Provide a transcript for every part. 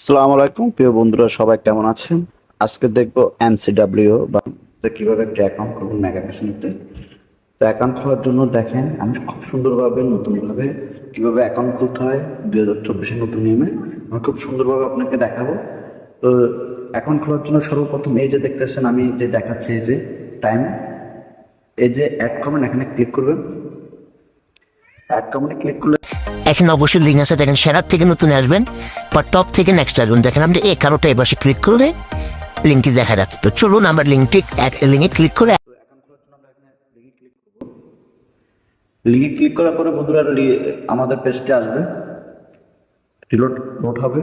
আসসালামু আলাইকুম প্রিয় বন্ধুরা, সবাই কেমন আছেন? আজকে দেখবো এমসিডব্লিউ বা কিভাবে একটা অ্যাকাউন্ট করবেন মেগা ক্যাসিনোতে। তো অ্যাকাউন্ট খোলার জন্য দেখেন আমি খুব সুন্দরভাবে নতুনভাবে কিভাবে অ্যাকাউন্ট খুলতে হয় 2024-এর নতুন নিয়মে আমি খুব সুন্দরভাবে আপনাকে দেখাবো। তো অ্যাকাউন্ট খোলার জন্য সর্বপ্রথম এই যে দেখতেছেন আমি যে দেখাচ্ছি এই যে টাইম, এই যে অ্যাড কমেন্ট এখানে ক্লিক করবেন। অ্যাড কমেন্টে ক্লিক করলে এখানে অবশ্যই লিঙ্ক আছে, দেখেন সেরার থেকে নতুন আসবেন বা টপ থেকে নেক্সট আসবেন। দেখেন আপনি এই কারোটা এবার ক্লিক করলে লিঙ্কটি দেখা যাচ্ছে। তো চলুন আমরা লিঙ্কে ক্লিক করে লিঙ্কে ক্লিক করার পরে বন্ধুরা আমাদের পেজটি আসবে, লোড হবে।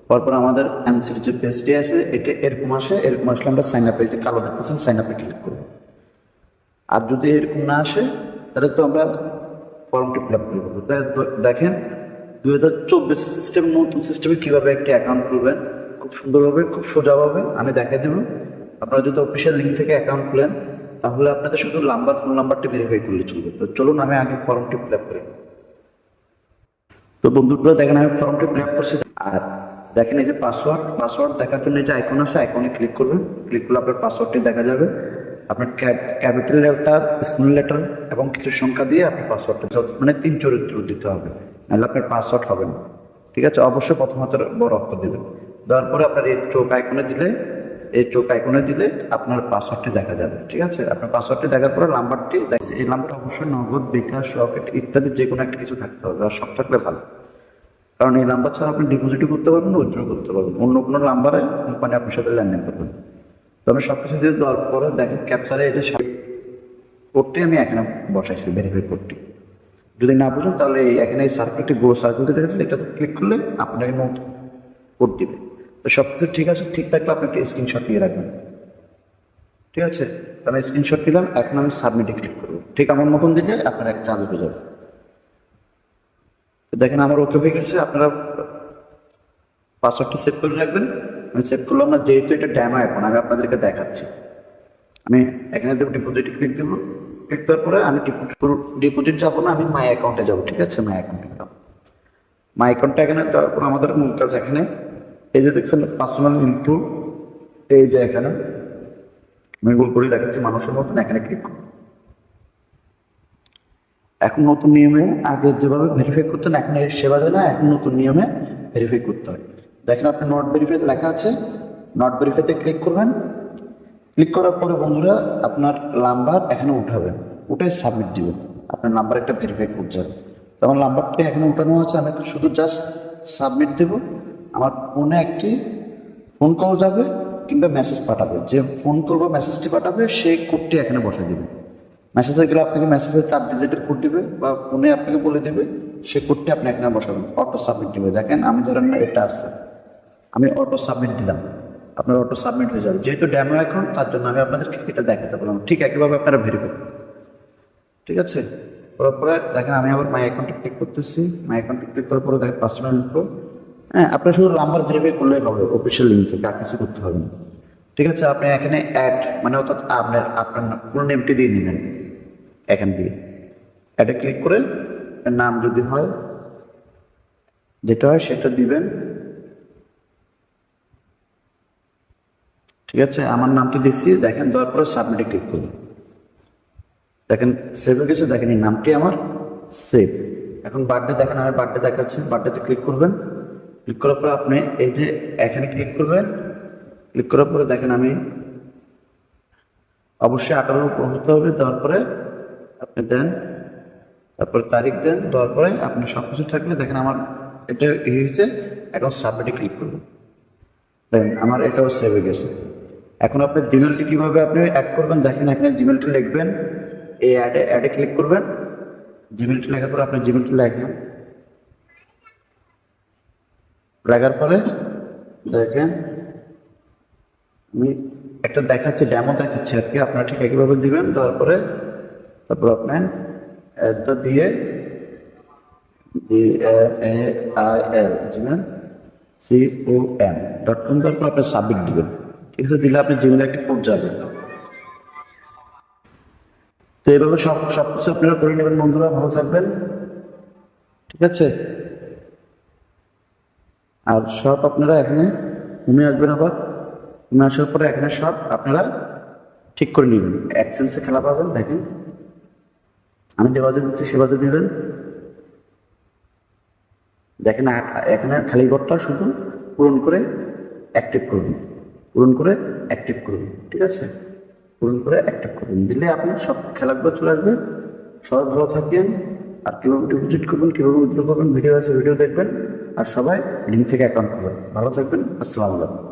তারপর আমাদের এমসির যে পেজটি আছে এটা এরকম আসে, এরকম আসলে আমরা সাইন আপে যে কালো দেখতেছেন সাইন আপে ক্লিক করবো। আর যদি এরকম না আসে তাহলে তো আমরা ফর্মটি ফিল আপ করবো। দেখেন 2024 সিস্টেম নতুন সিস্টেমে কীভাবে একটি অ্যাকাউন্ট খুলবেন খুব সুন্দরভাবে খুব সোজাভাবে আমি দেখিয়ে দেবো। আপনারা যদি অফিসিয়াল লিঙ্ক থেকে অ্যাকাউন্ট খুলেন তাহলে আপনাদের শুধু ফোন নাম্বারটি ভেরিফাই করলে চলবে। তো চলুন আমি আগে ফর্মটি ফিল আপ করি। তো বন্ধুরা দেখেন আমি ফর্মটি ফিল আপ করছি। আর দেখেন এই যে পাসওয়ার্ড দেখার জন্য এই যে আইকন আছে, আইকনে ক্লিক করবেন। ক্লিক করলে আপনার পাসওয়ার্ডটি দেখা যাবে। আপনার ক্যাপিটাল লেটার, স্মল লেটার এবং কিছু সংখ্যা দিয়ে আপনার পাসওয়ার্ডটা মানে 3 চরিত্র দিতে হবে, নাহলে আপনার পাসওয়ার্ড হবে না। ঠিক আছে, অবশ্যই প্রথমত বড় অক্ষর দেবেন। দেওয়ার পরে আপনার এই চোখ আইকনে দিলে আপনার পাসওয়ার্ডটি দেখা যাবে। ঠিক আছে, আপনার পাসওয়ার্ডটি দেখার পরে নাম্বারটি দেখছে, এই নাম্বারটা অবশ্যই নগদ, বিকাশ, রকেট ইত্যাদি যে কোনো একটা কিছু থাকতে হবে, আর সব থাকলে ভালো। কারণ এই নাম্বার ছাড়া আপনি ডিপোজিটও করতে পারবেন, উইথড্র করতে পারবেন, অন্য কোনো নাম্বারে কোম্পানি আপনার সাথে লেনদেন করবেন। তো আমি সব কিছু দিয়ে দেওয়ার পরে দেখেন ক্যাপচারে এই যে কোডটি আমি এখানে বসাইছি, ভেরিফাই কোডটি। যদি না বুঝুন তাহলে এখানে এই সার্কেলটি গোল সার্কেলটি দেখেছেন, এটাতে ক্লিক করলে আপনাকে নোট কোড দিবে। তো সব কিছু ঠিক আছে, ঠিক থাকলে আপনাকে স্ক্রিনশট নিয়ে রাখবেন। ঠিক আছে, আমি স্ক্রিনশট নিলাম, এখন আমি সাবমিটে ক্লিক করবো। ঠিক আমার মতন দিলে আপনার এক চার্জ হয়ে যাবে। তো দেখেন আমার ওকে হয়ে গেছে। আপনারা পাসওয়ার্ডটি সেভ করে রাখবেন। আমি সেভ করলাম না, যেহেতু এটা ড্যামো এখন আমি আপনাদেরকে দেখাচ্ছি। আমি এখানে দেবো ডিপোজিটে ক্লিক দেবো। ক্লিক দেওয়ার পরে আমি ডিপোজিট যাবো না, আমি মাই অ্যাকাউন্টে যাবো। ঠিক আছে, মাই অ্যাকাউন্টে যাবো। মাই অ্যাকাউন্টটা এখানে যাওয়ার পর আমাদের মূল কাজ এখানে এই যে দেখছেন পার্সোনাল ইনফো, এই যে এখানে আমি গোল করে দেখাচ্ছি মানুষের মতন, এখানে ক্লিক করবো। এখন নতুন নিয়মে আগে যেভাবে ভেরিফাই করতেন এখন এর সেবা দেয় না, এখন নতুন নিয়মে ভেরিফাই করতে হয়। দেখেন আপনি নট ভেরিফাই লেখা আছে, নট ভেরিফাইতে ক্লিক করবেন। ক্লিক করার পরে বন্ধুরা আপনার নাম্বার এখানে উঠাবেন, উঠে সাবমিট দিবেন। আপনার নাম্বার একটা ভেরিফাই কোড যাবে। তো আমার নাম্বারটা এখানে উঠানো আছে, আমি শুধু জাস্ট সাবমিট দেব। আমার ফোনে একটি ফোন কল যাবে কিংবা মেসেজ পাঠাবে, যে ফোন করবো মেসেজটি পাঠাবে সেই কোডটি এখানে বসে দেবে। মেসেজে গেলে আপনাকে মেসেজের 4 ডিজিটের কোড দিবে বা ফোনে আপনাকে বলে দেবে, সেই কোডটি আপনি এখানে বসাবেন, অটো সাবমিট দিবে। দেখেন আমি ধরেন এটা আসছে, আমি অটো সাবমিট দিলাম, আপনার অটো সাবমিট হয়ে যাবে। যেহেতু ড্যামো অ্যাকাউন্ট তার জন্য আমি আপনাদেরকে এটা দেখাতে পারলাম। ঠিক একইভাবে আপনারা ভেরিফাই। ঠিক আছে, করার পরে দেখেন আমি আবার মাই অ্যাকাউন্টে ক্লিক করতেছি। মাই অ্যাকাউন্টে ক্লিক করার পরে দেখেন পার্সোনাল ইনফো। হ্যাঁ, আপনার শুধু নাম্বার ভেরিফাই করলেই হবে, অফিসিয়াল লিঙ্ক থেকে আর কিছু করতে হবে না। ঠিক আছে, আপনি এখানে অ্যাড মানে অর্থাৎ আপনার ফুল নেমটি দিয়ে নেবেন। এখান দিয়ে অ্যাডে ক্লিক করে নাম যদি হয় যেটা হয় সেটা দিবেন। ঠিক আছে, আমার নামটি দিচ্ছি। দেখেন দেওয়ার পরে সাবমিটে ক্লিক করুন। দেখেন সেভ হয়ে গেছে। দেখেন এই নামটি আমার সেভ। এখন বার্থডে দেখেন আমার বার্থডে দেখাচ্ছে, বার্থডেতে ক্লিক করবেন। ক্লিক করার পরে আপনি এই যে এখানে ক্লিক করবেন। ক্লিক করার পরে দেখেন আমি অবশ্যই 18 উপর হতে হবে। দেওয়ার পরে আপনি দেন, তারপর তারিখ দেন। দেওয়ার পরে আপনি সব কিছু থাকলে দেখেন আমার এটা হয়েছে। এখন সাবমিটে ক্লিক করবেন। দেখেন আমার এটাও সেভ হয়ে গেছে। এখন আপনার জিমেলটি কীভাবে আপনি অ্যাড করবেন দেখেন, এখানে জিমেলটি লিখবেন। এই অ্যাডে ক্লিক করবেন। জিমেলটি লেখার পরে আপনার জিমেলটি লেখার পরে দেখেন আমি একটা দেখাচ্ছি, ড্যামো দেখাচ্ছি আর কি। আপনারা ঠিক একইভাবে দিবেন। দেওয়ার পরে তারপর আপনার অ্যাডটা দিয়ে GMAIL জিমেল COM.com তারপর আপনি সাবমিট দিবেন। ঠিক আছে, দিলে আপনি জিমেলে একটা কোড যাবে। তো এইভাবে সবকিছু আপনারা করে নেবেন বন্ধুরা, ভালো থাকবেন। ঠিক আছে, আর সব আপনারা এখানে হোমে আসবেন, আবার হোমে আসার পরে এখানে সব আপনারা ঠিক করে নেবেন। এক্সচেঞ্জে খেলা পাবেন, দেখেন আমি যে বাজে দিচ্ছি সে বাজে দিবেন। দেখেন এখানে খালি ঘরটা শুধু পূরণ করে অ্যাক্টিভ করুন, পূরণ করে অ্যাক্টিভ করুন, ঠিক আছে? পূরণ করে অ্যাক্টিভ করুন, দিলে আপনি সব খেলাগুলো চলে আসবে। সবাই ভালো থাকবেন। আর কীভাবে ডিপোজিট করবেন, কীভাবে উইথড্র করবেন ভিডিও আছে, ভিডিও দেখবেন। আর সবাই লিঙ্ক থেকে অ্যাকাউন্ট করবেন। ভালো থাকবেন। আসসালামু আলাইকুম।